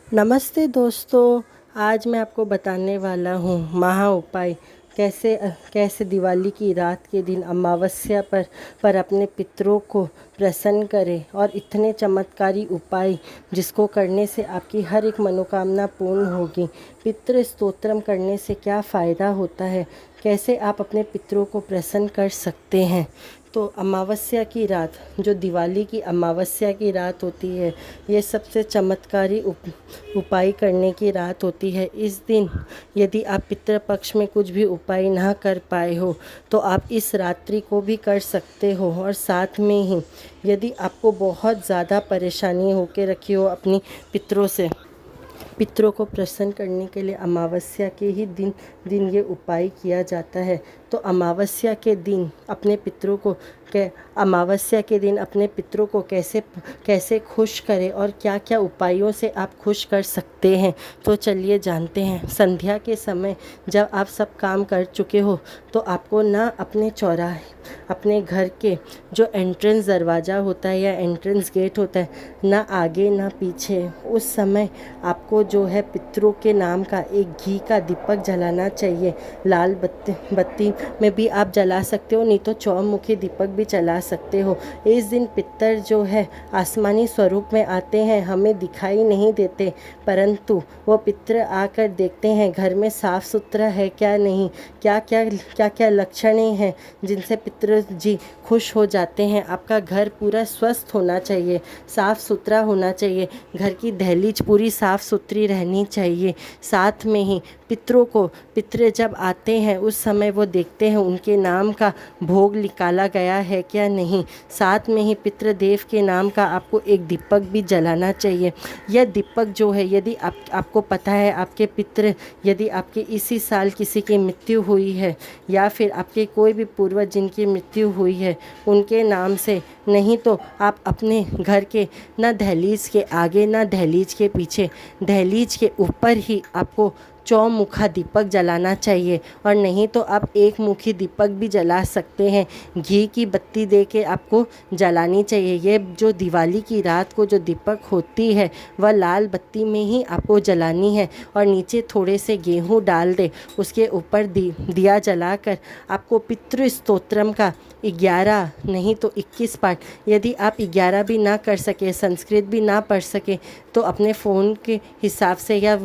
नमस्ते दोस्तों। आज मैं आपको बताने वाला हूँ महा उपाय कैसे दिवाली की रात के दिन अमावस्या पर अपने पितरों को प्रसन्न करें और इतने चमत्कारी उपाय जिसको करने से आपकी हर एक मनोकामना पूर्ण होगी। पितृ स्तोत्रम करने से क्या फ़ायदा होता है, कैसे आप अपने पितरों को प्रसन्न कर सकते हैं। तो अमावस्या की रात, जो दिवाली की अमावस्या की रात होती है, ये सबसे चमत्कारी उपाय करने की रात होती है। इस दिन यदि आप पितृपक्ष में कुछ भी उपाय ना कर पाए हो तो आप इस रात्रि को भी कर सकते हो। और साथ में ही यदि आपको बहुत ज़्यादा परेशानी होके रखी हो अपनी पितरों को प्रसन्न करने के लिए अमावस्या के ही दिन ये उपाय किया जाता है। तो अमावस्या के दिन अपने पितरों को अमावस्या के दिन अपने पितरों को कैसे खुश करें और क्या क्या उपायों से आप खुश कर सकते हैं, तो चलिए जानते हैं। संध्या के समय जब आप सब काम कर चुके हो तो आपको ना अपने चौराहे, अपने घर के जो एंट्रेंस दरवाज़ा होता है या एंट्रेंस गेट होता है, ना आगे ना पीछे, उस समय आपको जो है पितरों के नाम का एक घी का दीपक जलाना चाहिए। लाल बत्ती में भी आप जला सकते हो, नहीं तो चौमुखी दीपक भी जला सकते हो। इस दिन पितर जो है आसमानी स्वरूप में आते हैं, हमें दिखाई नहीं देते, परंतु वो पितर आकर देखते हैं घर में साफ सुथरा है क्या नहीं, क्या क्या लक्षणें हैं जिनसे पितर जी खुश हो जाते हैं। आपका घर पूरा स्वस्थ होना चाहिए, साफ़ सुथरा होना चाहिए, घर की दहलीज पूरी साफ़ सुथरी रहनी चाहिए। साथ में ही पितर जब आते हैं उस समय वो देखते हैं उनके नाम का भोग निकाला गया है क्या नहीं। साथ में ही पितृदेव के नाम का आपको एक दीपक भी जलाना चाहिए। यह दीपक जो है, यदि आपको पता है आपके पितर, यदि आपके इसी साल किसी की मृत्यु हुई है या फिर आपके कोई भी पूर्वज जिनकी मृत्यु हुई है उनके नाम से, नहीं तो आप अपने घर के ना दहलीज के आगे ना दहलीज के पीछे, दहलीज के ऊपर ही आपको चौमुखा दीपक जलाना चाहिए। और नहीं तो आप एक मुखी दीपक भी जला सकते हैं। घी की बत्ती दे के आपको जलानी चाहिए। ये जो दिवाली की रात को जो दीपक होती है वह लाल बत्ती में ही आपको जलानी है। और नीचे थोड़े से गेहूँ डाल दे, उसके ऊपर दिया जलाकर आपको पितृ स्तोत्रम का 11 नहीं तो 21 पाठ, यदि आप 11 भी ना कर सके, संस्कृत भी ना पढ़ सके, तो अपने फ़ोन के हिसाब से या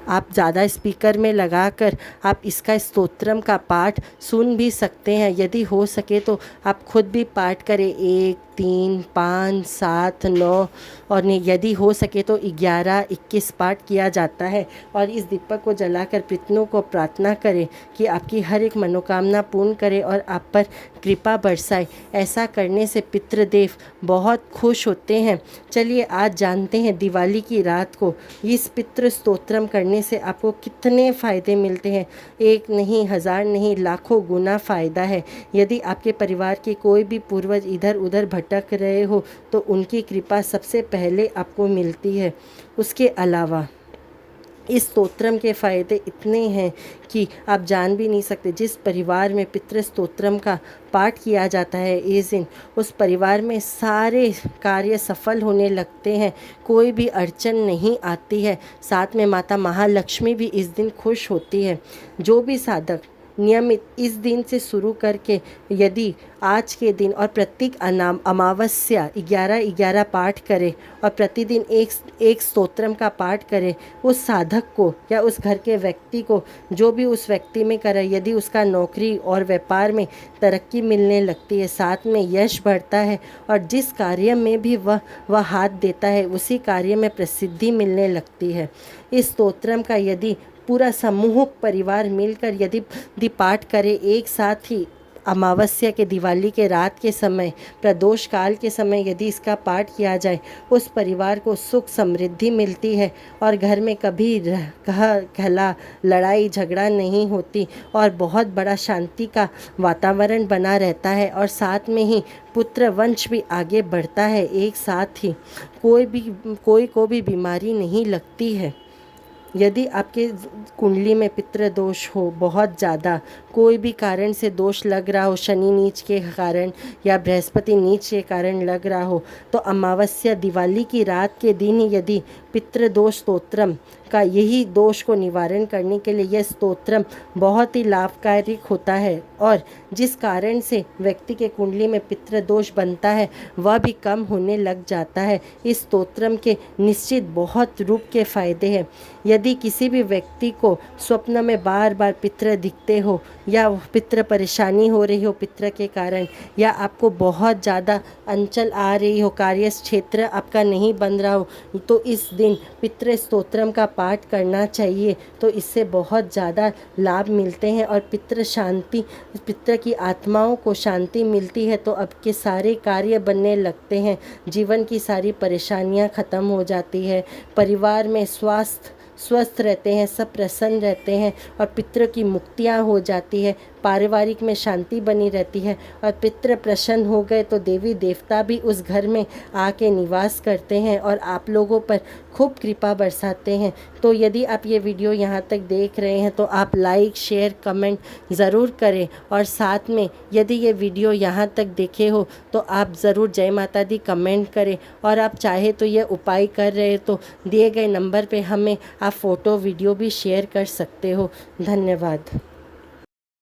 आप ज़्यादा स्पीकर में लगाकर आप इसका स्तोत्रम का पाठ सुन भी सकते हैं। यदि हो सके तो आप खुद भी पाठ करें, 1 3 5 7 9, और यदि हो सके तो 11 21 पाठ किया जाता है। और इस दीपक को जलाकर पितरों को प्रार्थना करें कि आपकी हर एक मनोकामना पूर्ण करे और आप पर कृपा बरसाए। ऐसा करने से पितृदेव बहुत खुश होते हैं। चलिए आज जानते हैं दिवाली की रात को इस पितृ स्तोत्रम करने से आपको कितने फ़ायदे मिलते हैं। एक नहीं, हज़ार नहीं, लाखों गुना फ़ायदा है। यदि आपके परिवार के कोई भी पूर्वज इधर उधर भटक रहे हो तो उनकी कृपा सबसे पहले आपको मिलती है। उसके अलावा इस स्तोत्रम के फ़ायदे इतने हैं कि आप जान भी नहीं सकते। जिस परिवार में पितृ स्तोत्रम का पाठ किया जाता है इस दिन, उस परिवार में सारे कार्य सफल होने लगते हैं, कोई भी अड़चन नहीं आती है। साथ में माता महालक्ष्मी भी इस दिन खुश होती है। जो भी साधक नियमित इस दिन से शुरू करके यदि आज के दिन और प्रत्येक अमावस्या 11 पाठ करे और प्रतिदिन एक स्तोत्रम का पाठ करे, उस साधक को या उस घर के व्यक्ति को, जो भी उस व्यक्ति में करे, यदि उसका नौकरी और व्यापार में तरक्की मिलने लगती है, साथ में यश बढ़ता है और जिस कार्य में भी वह हाथ देता है उसी कार्य में प्रसिद्धि मिलने लगती है। इस स्तोत्रम का यदि पूरा समूह परिवार मिलकर यदि पाठ करे एक साथ ही, अमावस्या के दिवाली के रात के समय, प्रदोष काल के समय यदि इसका पाठ किया जाए, उस परिवार को सुख समृद्धि मिलती है और घर में कभी कहला लड़ाई झगड़ा नहीं होती और बहुत बड़ा शांति का वातावरण बना रहता है। और साथ में ही पुत्र वंश भी आगे बढ़ता है। एक साथ ही कोई को भी बीमारी नहीं लगती है। यदि आपके कुंडली में पितृ दोष हो बहुत ज़्यादा, कोई भी कारण से दोष लग रहा हो, शनि नीच के कारण या बृहस्पति नीच के कारण लग रहा हो, तो अमावस्या दिवाली की रात के दिन यदि पितृदोष स्तोत्रम का यही दोष को निवारण करने के लिए यह स्तोत्रम बहुत ही लाभकारी होता है और जिस कारण से व्यक्ति के कुंडली में पितृदोष बनता है वह भी कम होने लग जाता है। इस स्तोत्रम के निश्चित बहुत रूप के फायदे हैं। यदि किसी भी व्यक्ति को स्वप्न में बार बार पितृ दिखते हो या पितृ परेशानी हो रही हो पितृ के कारण, या आपको बहुत ज़्यादा अंचल आ रही हो, कार्य क्षेत्र आपका नहीं बन रहा हो, तो इस दिन पितृ स्तोत्रम का पाठ करना चाहिए। तो इससे बहुत ज़्यादा लाभ मिलते हैं और पितृ शांति, पितृ की आत्माओं को शांति मिलती है तो आपके सारे कार्य बनने लगते हैं, जीवन की सारी परेशानियां ख़त्म हो जाती है, परिवार में स्वस्थ रहते हैं, सब प्रसन्न रहते हैं और पितृ की मुक्तियाँ हो जाती है, पारिवारिक में शांति बनी रहती है और पितृ प्रसन्न हो गए तो देवी देवता भी उस घर में आके निवास करते हैं और आप लोगों पर खूब कृपा बरसाते हैं। तो यदि आप ये वीडियो यहाँ तक देख रहे हैं तो आप लाइक शेयर कमेंट ज़रूर करें और साथ में यदि ये वीडियो यहाँ तक देखे हो तो आप ज़रूर जय माता दी कमेंट करें और आप चाहे तो ये उपाय कर रहे हो तो दिए गए नंबर पे हमें आप फ़ोटो वीडियो भी शेयर कर सकते हो। धन्यवाद।